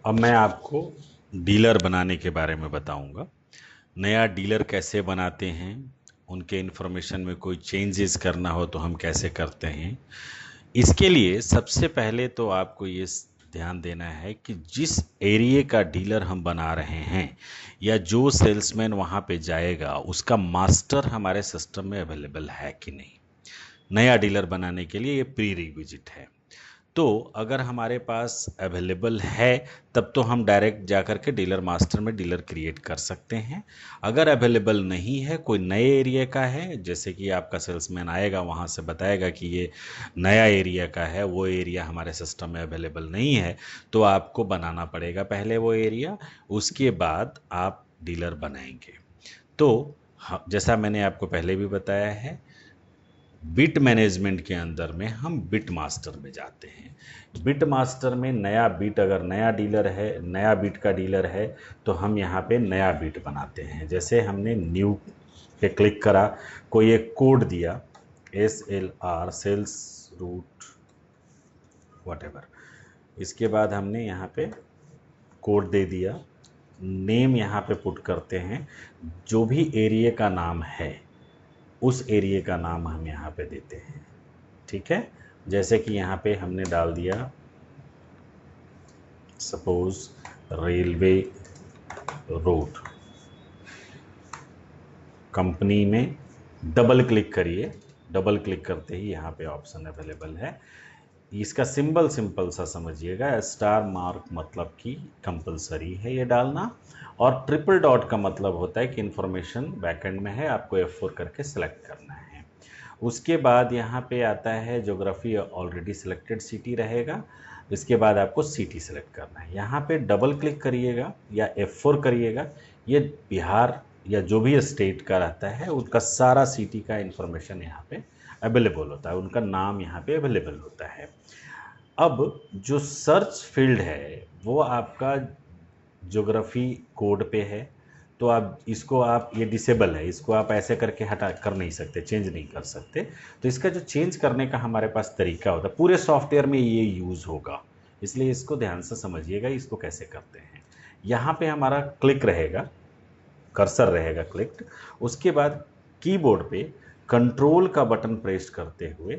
अब मैं आपको डीलर बनाने के बारे में बताऊंगा। नया डीलर कैसे बनाते हैं, उनके इन्फॉर्मेशन में कोई चेंजेस करना हो तो हम कैसे करते हैं। इसके लिए सबसे पहले तो आपको ये ध्यान देना है कि जिस एरिया का डीलर हम बना रहे हैं या जो सेल्समैन वहाँ पे जाएगा उसका मास्टर हमारे सिस्टम में अवेलेबल है कि नहीं। नया डीलर बनाने के लिए ये प्री रिक्विजिट है। तो अगर हमारे पास अवेलेबल है तब तो हम डायरेक्ट जाकर के डीलर मास्टर में डीलर क्रिएट कर सकते हैं। अगर अवेलेबल नहीं है, कोई नए एरिया का है, जैसे कि आपका सेल्समैन आएगा वहाँ से बताएगा कि ये नया एरिया का है, वो एरिया हमारे सिस्टम में अवेलेबल नहीं है, तो आपको बनाना पड़ेगा पहले वो एरिया, उसके बाद आप डीलर बनाएंगे। तो जैसा मैंने आपको पहले भी बताया है, बिट मैनेजमेंट के अंदर में हम बिट मास्टर में जाते हैं। बिट मास्टर में नया बिट, अगर नया डीलर है, नया बिट का डीलर है, तो हम यहाँ पे नया बिट बनाते हैं। जैसे हमने न्यू पे क्लिक करा, कोई एक कोड दिया, SLR सेल्स रूट वट। इसके बाद हमने यहाँ पे कोड दे दिया, नेम यहाँ पे पुट करते हैं। जो भी एरिया का नाम है उस एरिया का नाम हम यहाँ पे देते हैं। ठीक है, जैसे कि यहाँ पे हमने डाल दिया सपोज रेलवे रोड। कंपनी में डबल क्लिक करिए, डबल क्लिक करते ही यहाँ पे ऑप्शन अवेलेबल है। इसका सिंबल सिंपल सा समझिएगा, स्टार मार्क मतलब कि कंपलसरी है ये डालना, और ट्रिपल डॉट का मतलब होता है कि इंफॉर्मेशन बैकएंड में है, आपको F4 करके सिलेक्ट करना है। उसके बाद यहाँ पे आता है ज्योग्राफी, ऑलरेडी सिलेक्टेड सिटी रहेगा। इसके बाद आपको सिटी सेलेक्ट करना है, यहाँ पे डबल क्लिक करिएगा या F4 करिएगा। ये बिहार या जो भी स्टेट का रहता है उसका सारा सिटी का इंफॉर्मेशन यहाँ पे अवेलेबल होता है, उनका नाम यहाँ पे अवेलेबल होता है। अब जो सर्च फील्ड है वो आपका ज्योग्राफी कोड पे है, तो आप ये डिसेबल है, इसको आप ऐसे करके हटा कर नहीं सकते, चेंज नहीं कर सकते। तो इसका जो चेंज करने का हमारे पास तरीका होता है, पूरे सॉफ्टवेयर में ये यूज़ होगा, इसलिए इसको ध्यान से समझिएगा इसको कैसे करते हैं। यहाँ पे हमारा क्लिक रहेगा, कर्सर रहेगा क्लिक्ड। उसके बाद कीबोर्ड पे कंट्रोल का बटन प्रेस करते हुए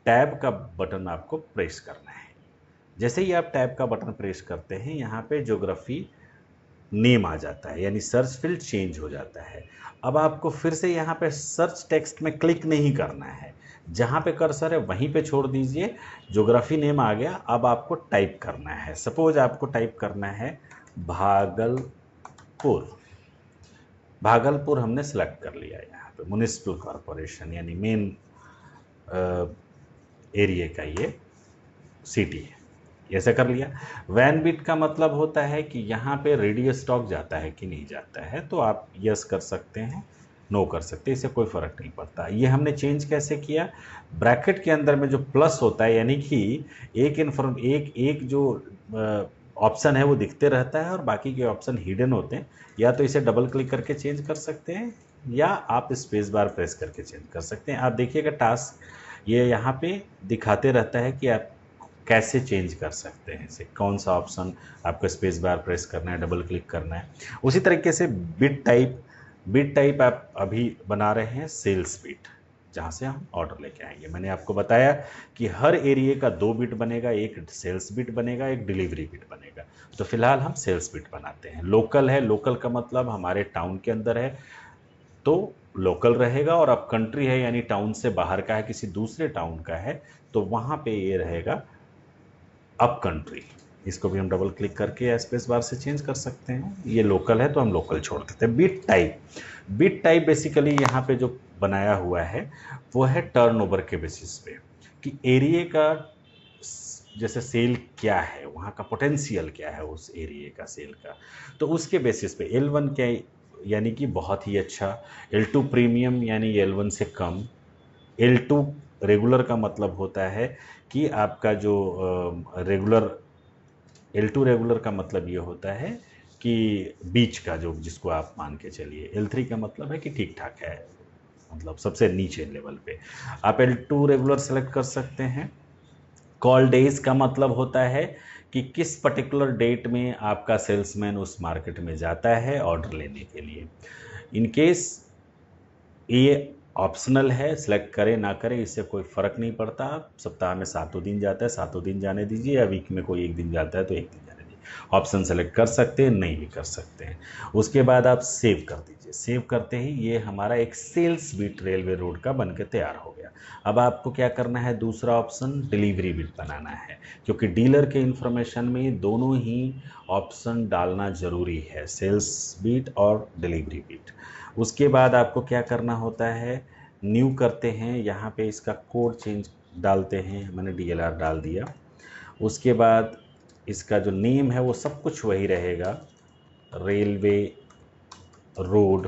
टैब का बटन आपको प्रेस करना है। जैसे ही आप टैब का बटन प्रेस करते हैं, यहाँ पे ज्योग्राफी नेम आ जाता है, यानी सर्च फील्ड चेंज हो जाता है। अब आपको फिर से यहाँ पे सर्च टेक्स्ट में क्लिक नहीं करना है, जहाँ पे कर्सर है वहीं पे छोड़ दीजिए। ज्योग्राफी नेम आ गया, अब आपको टाइप करना है। सपोज आपको टाइप करना है भागलपुर। भागलपुर हमने सेलेक्ट कर लिया, यहाँ पे म्युनिसिपल कॉरपोरेशन यानी मेन एरिया का ये सिटी है, ऐसा कर लिया। वैन बिट का मतलब होता है कि यहाँ पे रेडियो स्टॉक जाता है कि नहीं जाता है, तो आप यस कर सकते हैं, नो कर सकते हैं, इससे कोई फ़र्क नहीं पड़ता। ये हमने चेंज कैसे किया, ब्रैकेट के अंदर में जो प्लस होता है, यानी कि एक एक जो ऑप्शन है वो दिखते रहता है और बाकी के ऑप्शन हिडन होते हैं। या तो इसे डबल क्लिक करके चेंज कर सकते हैं या आप स्पेस बार प्रेस करके चेंज कर सकते हैं। आप देखिएगा टास्क ये यहाँ पे दिखाते रहता है कि आप कैसे चेंज कर सकते हैं इसे, कौन सा ऑप्शन आपको स्पेस बार प्रेस करना है, डबल क्लिक करना है। उसी तरीके से बिट टाइप आप अभी बना रहे हैं सेल्स बिट, जहाँ से हम ऑर्डर लेके आएंगे। मैंने आपको बताया कि हर एरिया का 2 बिट बनेगा, एक सेल्स बिट बनेगा, एक डिलीवरी बिट बनेगा। तो फिलहाल हम सेल्स बिट बनाते हैं। लोकल है, लोकल का मतलब हमारे टाउन के अंदर है तो लोकल रहेगा, और अब कंट्री है यानी टाउन से बाहर का है, किसी दूसरे टाउन का है, तो वहाँ पे ये रहेगा अप कंट्री। इसको भी हम डबल क्लिक करके स्पेस बार से चेंज कर सकते हैं। ये लोकल है तो हम लोकल छोड़ देते हैं। बिट टाइप बेसिकली यहाँ पे जो बनाया हुआ है वो है टर्नओवर के बेसिस पे, कि एरिया का जैसे सेल क्या है, वहाँ का पोटेंशियल क्या है उस एरिया का सेल का, तो उसके बेसिस पे L1 क्या यानी कि बहुत ही अच्छा, L2 प्रीमियम यानी L1 से कम, L2 रेगुलर का मतलब होता है कि आपका जो रेगुलर, L2 रेगुलर का मतलब ये होता है कि बीच का, जो जिसको आप मान के चलिए। L3 का मतलब है कि ठीक ठाक है, मतलब सबसे नीचे लेवल पे। आप L2 रेगुलर सेलेक्ट कर सकते हैं। कॉल डेज का मतलब होता है कि किस पर्टिकुलर डेट में आपका सेल्समैन उस मार्केट में जाता है ऑर्डर लेने के लिए। इन केस ये ऑप्शनल है, सिलेक्ट करें ना करें इससे कोई फ़र्क नहीं पड़ता। सप्ताह में 7 दिन जाता है 7 दिन जाने दीजिए, या वीक में कोई 1 दिन जाता है तो 1 दिन जाने दीजिए। ऑप्शन सेलेक्ट कर सकते हैं, नहीं भी कर सकते हैं। उसके बाद आप सेव कर दीजिए। सेव करते ही ये हमारा एक सेल्स बीट रेलवे रोड का बन के तैयार हो गया। अब आपको क्या करना है, दूसरा ऑप्शन डिलीवरी बीट बनाना है, क्योंकि डीलर के इंफॉर्मेशन में दोनों ही ऑप्शन डालना ज़रूरी है, सेल्स बीट और डिलीवरी बीट। उसके बाद आपको क्या करना होता है, न्यू करते हैं, यहाँ पे इसका कोड चेंज डालते हैं, मैंने DLR डाल दिया। उसके बाद इसका जो नेम है वो सब कुछ वही रहेगा, रेलवे रोड।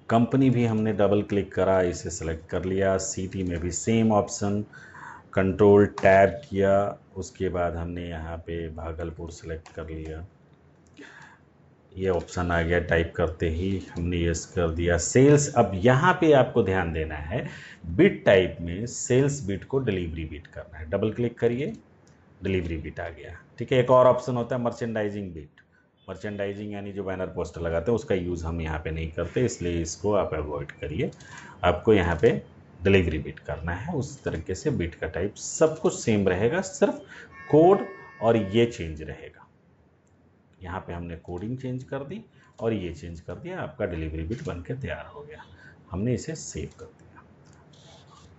कंपनी भी हमने डबल क्लिक करा, इसे सेलेक्ट कर लिया। सिटी में भी सेम ऑप्शन, कंट्रोल टैब किया, उसके बाद हमने यहाँ पे भागलपुर सेलेक्ट कर लिया। ये ऑप्शन आ गया, टाइप करते ही हमने यस कर दिया। सेल्स, अब यहाँ पे आपको ध्यान देना है, बिट टाइप में सेल्स बिट को डिलीवरी बिट करना है। डबल क्लिक करिए, डिलीवरी बिट आ गया। ठीक है, एक और ऑप्शन होता है मर्चेंडाइजिंग बिट। मर्चेंडाइजिंग यानी जो बैनर पोस्टर लगाते हैं उसका यूज़ हम यहाँ पे नहीं करते, इसलिए इसको आप अवॉइड करिए। आपको यहाँ पे डिलीवरी बिट करना है। उस तरीके से बिट का टाइप सब कुछ सेम रहेगा, सिर्फ कोड और ये चेंज रहेगा। यहाँ पे हमने कोडिंग चेंज कर दी और ये चेंज कर दिया, आपका डिलीवरी बिट बन के तैयार हो गया। हमने इसे सेव कर दिया।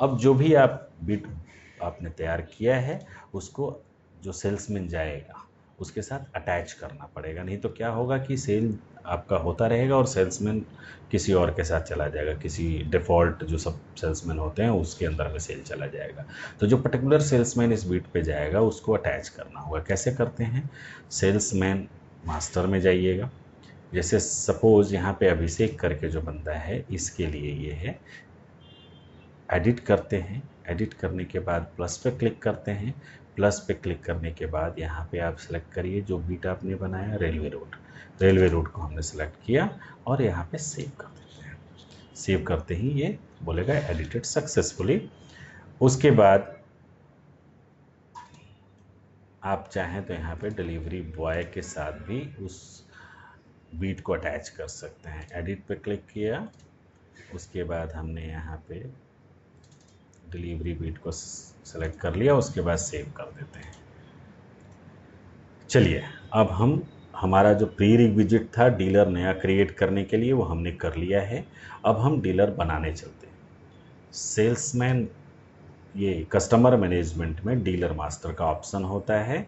अब जो भी आप बिट आपने तैयार किया है उसको जो सेल्समैन जाएगा उसके साथ अटैच करना पड़ेगा, नहीं तो क्या होगा कि सेल आपका होता रहेगा और सेल्समैन किसी और के साथ चला जाएगा, किसी डिफ़ॉल्ट जो सब सेल्समैन होते हैं उसके अंदर में सेल चला जाएगा। तो जो पर्टिकुलर सेल्समैन इस बीट पे जाएगा उसको अटैच करना होगा। कैसे करते हैं, सेल्समैन मास्टर में जाइएगा। जैसे सपोज़ यहाँ पे अभिषेक करके जो बंदा है इसके लिए ये है, एडिट करते हैं। एडिट करने के बाद प्लस पे क्लिक करते हैं। प्लस पे क्लिक करने के बाद यहाँ पे आप सेलेक्ट करिए जो बीट आपने बनाया, रेलवे रोड। रेलवे रोड को हमने सेलेक्ट किया और यहाँ पे सेव कर देते हैं। सेव करते ही ये बोलेगा एडिटेड सक्सेसफुली। उसके बाद आप चाहें तो यहाँ पे डिलीवरी बॉय के साथ भी उस बीट को अटैच कर सकते हैं। एडिट पे क्लिक किया, उसके बाद हमने यहाँ पे डिलीवरी बीट को सेलेक्ट कर लिया, उसके बाद सेव कर देते हैं। चलिए, अब हम हमारा जो प्री रिक्विजिट था डीलर नया क्रिएट करने के लिए वो हमने कर लिया है। अब हम डीलर बनाने चलते हैं। सेल्समैन, ये कस्टमर मैनेजमेंट में डीलर मास्टर का ऑप्शन होता है।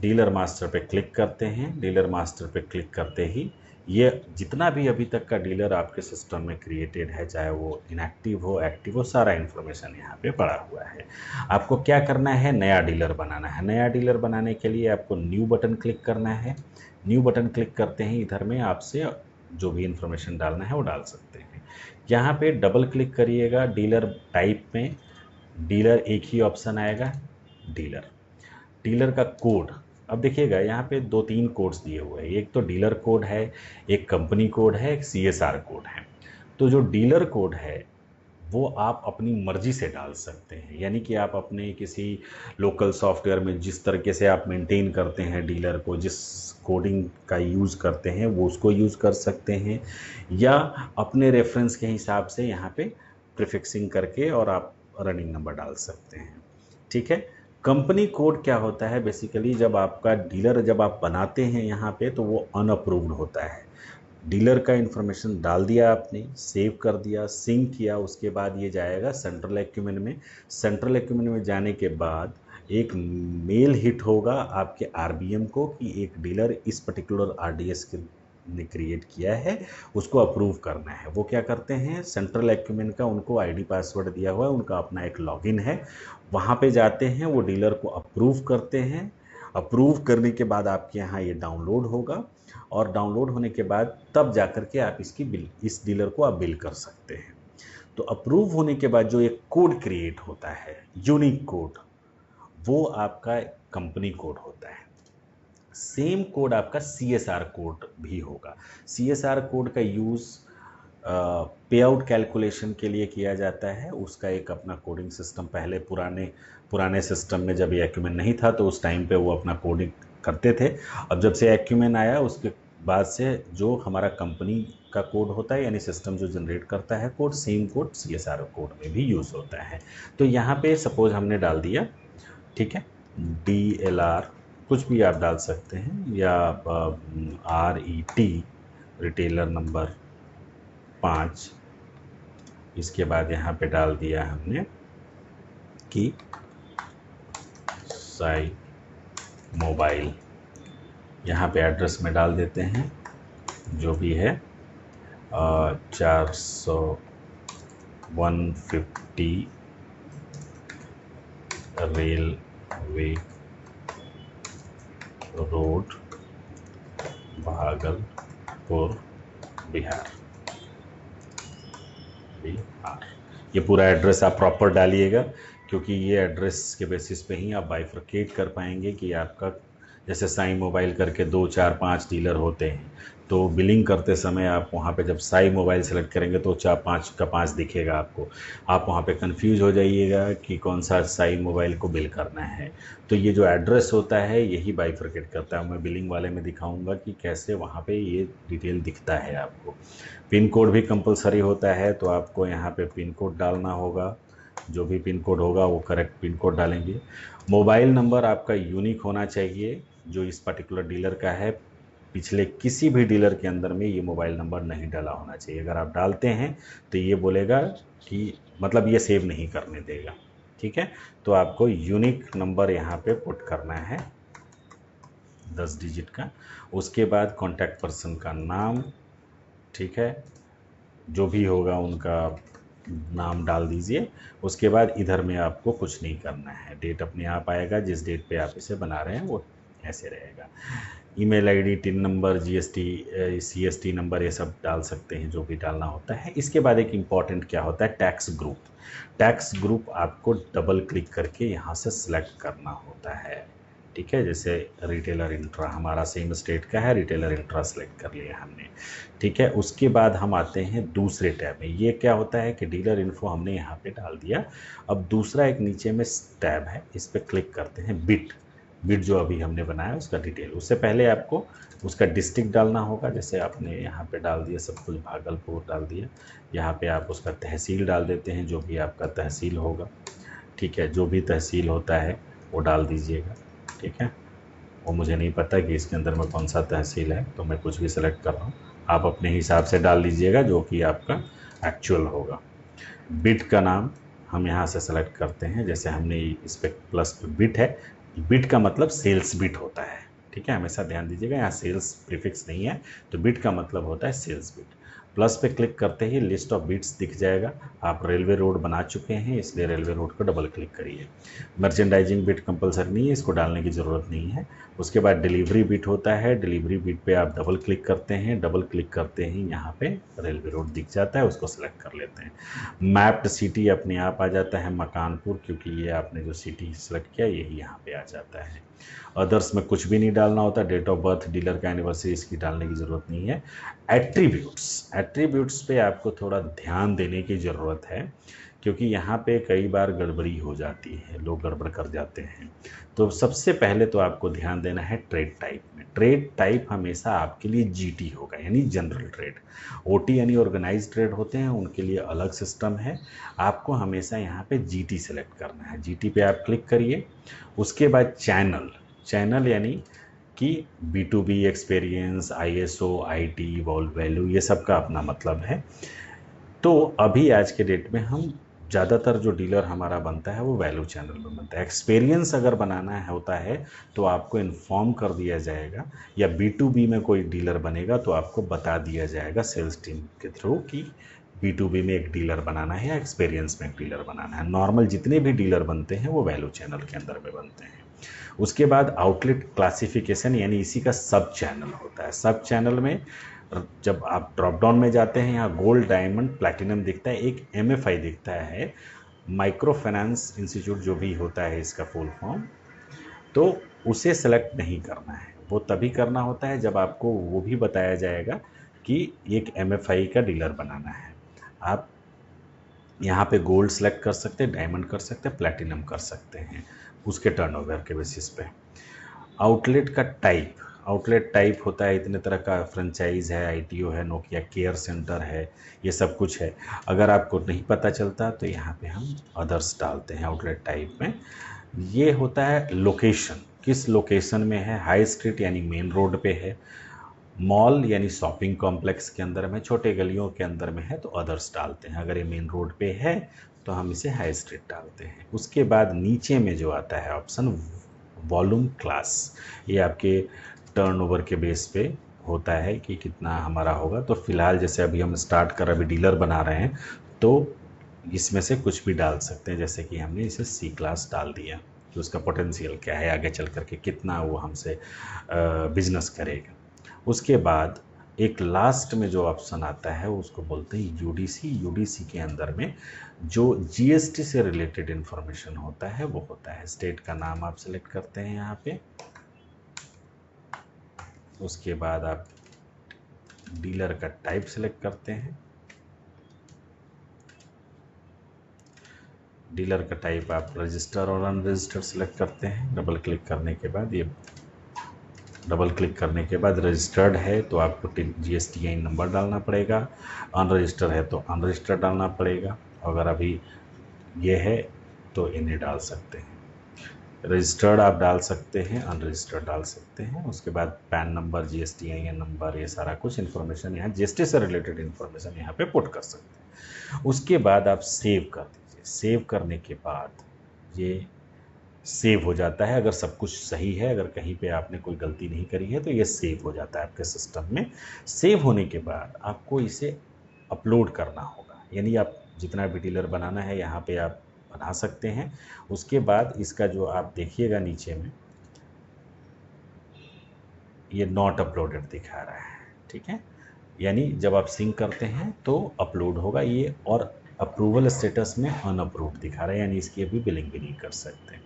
डीलर मास्टर पे क्लिक करते हैं। डीलर मास्टर पे क्लिक करते ही ये जितना भी अभी तक का डीलर आपके सिस्टम में क्रिएटेड है, चाहे वो इनएक्टिव हो एक्टिव हो, सारा इन्फॉर्मेशन यहाँ पे पड़ा हुआ है। आपको क्या करना है, नया डीलर बनाना है। नया डीलर बनाने के लिए आपको न्यू बटन क्लिक करना है। न्यू बटन क्लिक करते ही इधर में आपसे जो भी इन्फॉर्मेशन डालना है वो डाल सकते हैं। यहाँ पे डबल क्लिक करिएगा, डीलर टाइप में डीलर एक ही ऑप्शन आएगा, डीलर। डीलर का कोड, अब देखिएगा यहाँ पे 2-3 कोड्स दिए हुए हैं। एक तो डीलर कोड है, एक कंपनी कोड है, एक CSR कोड है। तो जो डीलर कोड है वो आप अपनी मर्जी से डाल सकते हैं, यानी कि आप अपने किसी लोकल सॉफ्टवेयर में जिस तरीके से आप मेंटेन करते हैं डीलर को, जिस कोडिंग का यूज़ करते हैं वो उसको यूज़ कर सकते हैं, या अपने रेफरेंस के हिसाब से यहाँ पे प्रीफिक्सिंग करके और आप रनिंग नंबर डाल सकते हैं। ठीक है। कंपनी कोड क्या होता है, बेसिकली जब आपका डीलर जब आप बनाते हैं यहाँ पे तो वो अनअप्रूव्ड होता है। डीलर का इन्फॉर्मेशन डाल दिया आपने, सेव कर दिया, सिंक किया, उसके बाद ये जाएगा सेंट्रल एक्यूमेन में। सेंट्रल एक्यूमेन में जाने के बाद एक मेल हिट होगा आपके RBM को कि एक डीलर इस पर्टिकुलर RDS के ने क्रिएट किया है, उसको अप्रूव करना है। वो क्या करते हैं, सेंट्रल एक्यूमेन का उनको ID पासवर्ड दिया हुआ है, उनका अपना एक लॉगिन है, वहाँ पे जाते हैं, वो डीलर को अप्रूव करते हैं। अप्रूव करने के बाद आपके यहाँ ये डाउनलोड होगा और डाउनलोड होने के बाद तब जाकर के आप इसकी बिल, इस डीलर को आप बिल कर सकते हैं। तो अप्रूव होने के बाद जो एक कोड क्रिएट होता है, यूनिक कोड, वो आपका कंपनी कोड होता है। सेम कोड आपका CSR कोड भी होगा। CSR कोड का यूज़ पे आउट कैलकुलेशन के लिए किया जाता है, उसका एक अपना कोडिंग सिस्टम पहले पुराने सिस्टम में जब ये एक्यूमेन नहीं था तो उस टाइम पे वो अपना कोडिंग करते थे। अब जब से एक्यूमेन आया उसके बाद से जो हमारा कंपनी का कोड होता है यानी सिस्टम जो जनरेट करता है code, same code CSRO code में भी यूज़ होता है। तो यहाँ पे सपोज हमने डाल दिया, ठीक है, DLR कुछ भी आप डाल सकते हैं, या RET रिटेलर नंबर 5। इसके बाद यहाँ पे डाल दिया हमने कि साई मोबाइल, यहाँ पे एड्रेस में डाल देते हैं जो भी है 150 रेलवे रोड, भागलपुर, बिहार। ये पूरा एड्रेस आप प्रॉपर डालिएगा, क्योंकि ये एड्रेस के बेसिस पे ही आप बाइफरकेट कर पाएंगे कि आपका, जैसे साई मोबाइल करके 2 4 5 डीलर होते हैं, तो बिलिंग करते समय आप वहाँ पे जब साई मोबाइल सेलेक्ट करेंगे तो 4 5 का 5 दिखेगा आपको, आप वहाँ पे कंफ्यूज हो जाइएगा कि कौन सा साई मोबाइल को बिल करना है। तो ये जो एड्रेस होता है यही बाइफरकेट करता है। मैं बिलिंग वाले में दिखाऊंगा कि कैसे वहाँ पे ये डिटेल दिखता है आपको। पिन कोड भी कंपलसरी होता है, तो आपको यहाँ पे पिन कोड डालना होगा, जो भी पिन कोड होगा वो करेक्ट पिन कोड डालेंगे। मोबाइल नंबर आपका यूनिक होना चाहिए जो इस पर्टिकुलर डीलर का है, पिछले किसी भी डीलर के अंदर में ये मोबाइल नंबर नहीं डाला होना चाहिए। अगर आप डालते हैं तो ये बोलेगा कि मतलब ये सेव नहीं करने देगा, ठीक है। तो आपको यूनिक नंबर यहाँ पे पुट करना है 10 डिजिट का। उसके बाद कॉन्टैक्ट पर्सन का नाम, ठीक है, जो भी होगा उनका नाम डाल दीजिए। उसके बाद इधर में आपको कुछ नहीं करना है, डेट अपने आप आएगा, जिस डेट पे आप इसे बना रहे हैं वो ऐसे रहेगा। Email ID, tin number, GST CST number, ये सब डाल सकते हैं जो भी डालना होता है। इसके बाद एक इम्पॉर्टेंट क्या होता है, टैक्स ग्रुप। टैक्स ग्रुप आपको डबल क्लिक करके यहाँ से सिलेक्ट करना होता है, ठीक है। जैसे रिटेलर इंट्रा हमारा सेम स्टेट का है, रिटेलर इंट्रा सेलेक्ट कर लिया हमने, ठीक है। उसके बाद हम आते हैं दूसरे टैब में। ये क्या होता है कि डीलर इन्फो हमने यहाँ पे डाल दिया। अब दूसरा एक नीचे में टैब है, इस पर क्लिक करते हैं, बिट जो अभी हमने बनाया उसका डिटेल। उससे पहले आपको उसका डिस्ट्रिक्ट डालना होगा, जैसे आपने यहाँ पे डाल दिया सब कुछ, भागलपुर डाल दिया। यहाँ पे आप उसका तहसील डाल देते हैं, जो भी आपका तहसील होगा, ठीक है, जो भी तहसील होता है वो डाल दीजिएगा, ठीक है। वो मुझे नहीं पता कि इसके अंदर में कौन सा तहसील है, तो मैं कुछ भी सिलेक्ट कर रहा हूँ, आप अपने हिसाब से डाल दीजिएगा जो कि आपका एक्चुअल होगा। बिट का नाम हम यहाँ से सेलेक्ट करते हैं, जैसे हमने इस पर प्लस बिट है, बिट का मतलब सेल्स बिट होता है, ठीक है, हमेशा ध्यान दीजिएगा, यहाँ सेल्स प्रीफिक्स नहीं है, तो बिट का मतलब होता है सेल्स बिट। प्लस पे क्लिक करते ही लिस्ट ऑफ बिट्स दिख जाएगा। आप रेलवे रोड बना चुके हैं इसलिए रेलवे रोड को डबल क्लिक करिए। मर्चेंडाइजिंग बिट कंपलसरी नहीं है, इसको डालने की ज़रूरत नहीं है। उसके बाद डिलीवरी बिट होता है, डिलीवरी बिट पे आप डबल क्लिक करते हैं, डबल क्लिक करते ही यहाँ पे रेलवे रोड दिख जाता है, उसको सेलेक्ट कर लेते हैं। मैप्ड सिटी अपने आप आ जाता है मकानपुर, क्योंकि ये आपने जो सिटी सेलेक्ट किया यही यहाँ पे आ जाता है। अदर्स में कुछ भी नहीं डालना होता, डेट ऑफ बर्थ, डीलर का एनिवर्सरी, इसकी डालने की ज़रूरत नहीं है। एट्रीब्यूट्स पे आपको थोड़ा ध्यान देने की ज़रूरत है, क्योंकि यहाँ पे कई बार गड़बड़ी हो जाती है, लोग गड़बड़ कर जाते हैं। तो सबसे पहले तो आपको ध्यान देना है ट्रेड टाइप में। ट्रेड टाइप हमेशा आपके लिए GT होगा, यानी जनरल ट्रेड। OT यानी ऑर्गेनाइज ट्रेड होते हैं, उनके लिए अलग सिस्टम है। आपको हमेशा यहाँ पे GT सेलेक्ट करना है, GT पे आप क्लिक करिए। उसके बाद चैनल यानी कि B2B experience, ISO, IT, value, ये सब का अपना मतलब है। तो अभी आज के डेट में हम ज़्यादातर जो डीलर हमारा बनता है वो वैल्यू चैनल में बनता है। एक्सपीरियंस अगर बनाना होता है तो आपको इन्फॉर्म कर दिया जाएगा, या B2B में कोई डीलर बनेगा तो आपको बता दिया जाएगा सेल्स टीम के थ्रू कि B2B में एक डीलर बनाना है या एक्सपीरियंस में एक डीलर बनाना है। नॉर्मल जितने भी डीलर बनते हैं वो वैल्यू चैनल के अंदर में बनते हैं। उसके बाद आउटलेट क्लासिफिकेशन यानी इसी का सब चैनल होता है। सब चैनल में जब आप ड्रॉप डाउन में जाते हैं, यहाँ गोल्ड, डायमंड, प्लैटिनम दिखता है, एक MFI दिखता है, माइक्रो फाइनेंस इंस्टीट्यूट जो भी होता है इसका फुल फॉर्म, तो उसे सेलेक्ट नहीं करना है। वो तभी करना होता है जब आपको वो भी बताया जाएगा कि एक MFI का डीलर बनाना है। आप यहाँ पे गोल्ड सेलेक्ट कर सकते हैं, डायमंड कर सकते हैं, प्लैटिनम कर सकते हैं उसके टर्नओवर के बेसिस पे। आउटलेट का टाइप, आउटलेट टाइप होता है इतने तरह का, फ्रेंचाइज है, ITO है, नोकिया केयर सेंटर है, ये सब कुछ है। अगर आपको नहीं पता चलता तो यहाँ पे हम अदर्स डालते हैं आउटलेट टाइप में। ये होता है लोकेशन, किस लोकेशन में है, हाई स्ट्रीट यानी मेन रोड पे है, मॉल यानी शॉपिंग कॉम्प्लेक्स के अंदर में, छोटे गलियों के अंदर में है तो अदर्स डालते हैं। अगर ये मेन रोड पे है तो हम इसे हाई स्ट्रीट डालते हैं। उसके बाद नीचे में जो आता है ऑप्शन वॉल्यूम क्लास, ये आपके टर्नओवर के बेस पे होता है कि कितना हमारा होगा। तो फिलहाल जैसे अभी हम स्टार्ट कर अभी डीलर बना रहे हैं तो इसमें से कुछ भी डाल सकते हैं, जैसे कि हमने इसे C क्लास डाल दिया कि उसका पोटेंशियल क्या है, आगे चल करके कितना वो हमसे बिजनेस करेगा। उसके बाद एक लास्ट में जो ऑप्शन आता है उसको बोलते हैं UDC। UDC के अंदर में जो GST से रिलेटेड इंफॉर्मेशन होता है वो होता है। स्टेट का नाम आप सेलेक्ट करते हैं यहाँ पे। उसके बाद आप डीलर का टाइप सेलेक्ट करते हैं। डीलर का टाइप आप रजिस्टर और अनरजिस्टर्ड सेलेक्ट करते हैं। डबल क्लिक करने के बाद ये रजिस्टर्ड है तो आपको GSTIN नंबर डालना पड़ेगा, अनरजिस्टर्ड है तो अनरजिस्टर्ड डालना पड़ेगा। अगर अभी ये है तो इन्हें डाल सकते हैं। रजिस्टर्ड आप डाल सकते हैं, अनरजिस्टर्ड डाल सकते हैं। उसके बाद पैन नंबर, GSTIN नंबर, ये सारा कुछ इन्फॉर्मेशन यहाँ GST से रिलेटेड इन्फॉर्मेशन यहाँ पे पुट कर सकते हैं। उसके बाद आप सेव कर दीजिए। सेव करने के बाद ये सेव हो जाता है। अगर सब कुछ सही है, अगर कहीं पे आपने कोई गलती नहीं करी है तो ये सेव हो जाता है आपके सिस्टम में। सेव होने के बाद आपको इसे अपलोड करना होगा, यानी आप जितना भी डीलर बनाना है यहाँ पे आप बना सकते हैं। उसके बाद इसका जो आप देखिएगा नीचे में ये नॉट अपलोडेड दिखा रहा है, ठीक है, यानी जब आप सिंक करते हैं तो अपलोड होगा ये, और अप्रूवल स्टेटस में अनअप्रूव्ड दिखा रहा है, यानी इसकी अभी बिलिंग भी नहीं कर सकते।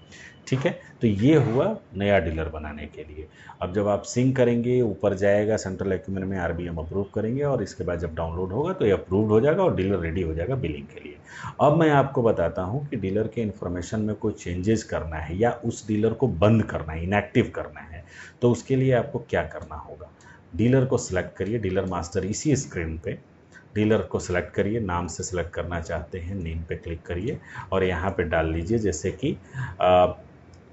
ठीक है, तो ये हुआ नया डीलर बनाने के लिए। अब जब आप सिंक करेंगे ऊपर जाएगा सेंट्रल एक्यूमेंट में, RBM अप्रूव करेंगे और इसके बाद जब डाउनलोड होगा तो ये अप्रूव्ड हो जाएगा और डीलर रेडी हो जाएगा बिलिंग के लिए। अब मैं आपको बताता हूँ कि डीलर के इन्फॉर्मेशन में कोई चेंजेस करना है या उस डीलर को बंद करना है, इनएक्टिव करना है, तो उसके लिए आपको क्या करना होगा। डीलर को सिलेक्ट करिए, डीलर मास्टर इसी स्क्रीन पे डीलर को सिलेक्ट करिए, नाम से सिलेक्ट करना चाहते हैं नेम पे क्लिक करिए और यहाँ पे डाल लीजिए जैसे कि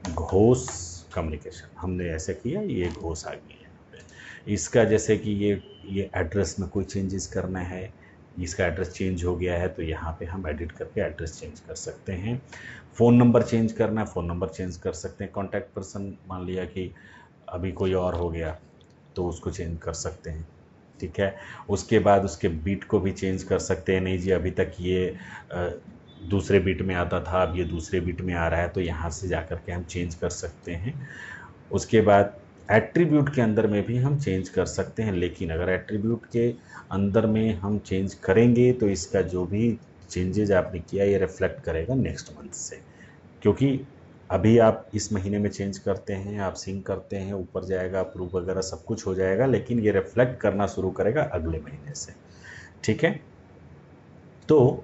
घोष कम्युनिकेशन, हमने ऐसे किया, ये घोष आ गया यहाँ पे। इसका जैसे कि ये एड्रेस में कोई चेंजेस करना है, इसका एड्रेस चेंज हो गया है तो यहाँ पे हम एडिट करके एड्रेस चेंज कर सकते हैं। फ़ोन नंबर चेंज करना है, फ़ोन नंबर चेंज कर सकते हैं। कॉन्टैक्ट पर्सन मान लिया कि अभी कोई और हो गया तो उसको चेंज कर सकते हैं, ठीक है। उसके बाद उसके बीट को भी चेंज कर सकते हैं, नहीं जी अभी तक ये दूसरे बीट में आता था, अब ये दूसरे बीट में आ रहा है, तो यहाँ से जा कर के हम चेंज कर सकते हैं। उसके बाद एट्रीब्यूट के अंदर में भी हम चेंज कर सकते हैं, लेकिन अगर एट्रीब्यूट के अंदर में हम चेंज करेंगे तो इसका जो भी चेंजेज आपने किया ये रिफ्लेक्ट करेगा नेक्स्ट मंथ से, क्योंकि अभी आप इस महीने में चेंज करते हैं, आप सिंक करते हैं, ऊपर जाएगा अप्रूव वगैरह सब कुछ हो जाएगा, लेकिन ये रिफ्लेक्ट करना शुरू करेगा अगले महीने से, ठीक है। तो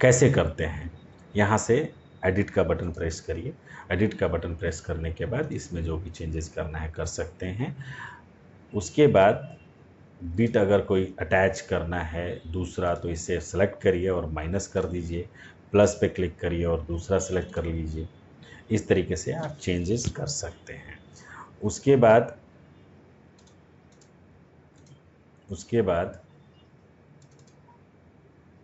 कैसे करते हैं, यहाँ से एडिट का बटन प्रेस करिए। एडिट का बटन प्रेस करने के बाद इसमें जो भी चेंजेस करना है कर सकते हैं। उसके बाद बिट अगर कोई अटैच करना है दूसरा तो इसे सेलेक्ट करिए और माइनस कर दीजिए, प्लस पे क्लिक करिए और दूसरा सेलेक्ट कर लीजिए। इस तरीके से आप चेंजेस कर सकते हैं। उसके बाद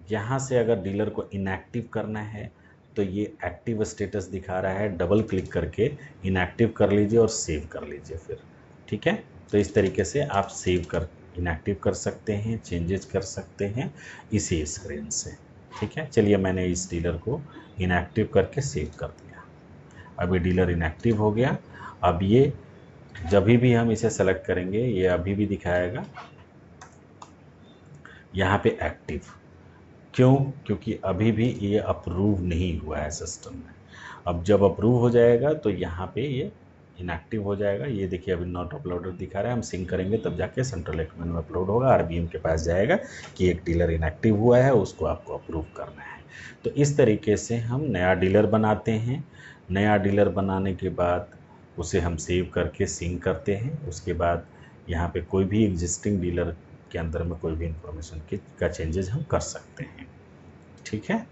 यहाँ से अगर डीलर को इनएक्टिव करना है तो ये एक्टिव स्टेटस दिखा रहा है, डबल क्लिक करके इनएक्टिव कर लीजिए और सेव कर लीजिए फिर, ठीक है। तो इस तरीके से आप सेव कर इनएक्टिव कर सकते हैं, चेंजेस कर सकते हैं इसी स्क्रीन से, ठीक है। चलिए मैंने इस डीलर को इनएक्टिव करके सेव कर दिया। अब ये डीलर इनएक्टिव हो गया। अब ये जब भी हम इसे सेलेक्ट करेंगे ये अभी भी दिखाएगा यहाँ पे एक्टिव, क्यों, क्योंकि अभी भी ये अप्रूव नहीं हुआ है सिस्टम में। अब जब अप्रूव हो जाएगा तो यहाँ पे ये इनएक्टिव हो जाएगा। ये देखिए अभी नॉट अपलोडेड दिखा रहा है, हम सिंक करेंगे तब जाके सेंट्रल एडमिन में अपलोड होगा, आरबीएम के पास जाएगा कि एक डीलर इनएक्टिव हुआ है, उसको आपको अप्रूव करना है। तो इस तरीके से हम नया डीलर बनाते हैं। नया डीलर बनाने के बाद उसे हम सेव करके सिंक करते हैं। उसके बाद यहाँ पे कोई भी एग्जिस्टिंग डीलर के अंदर में कोई भी इंफॉर्मेशन का चेंजेस हम कर सकते हैं। ठीक है।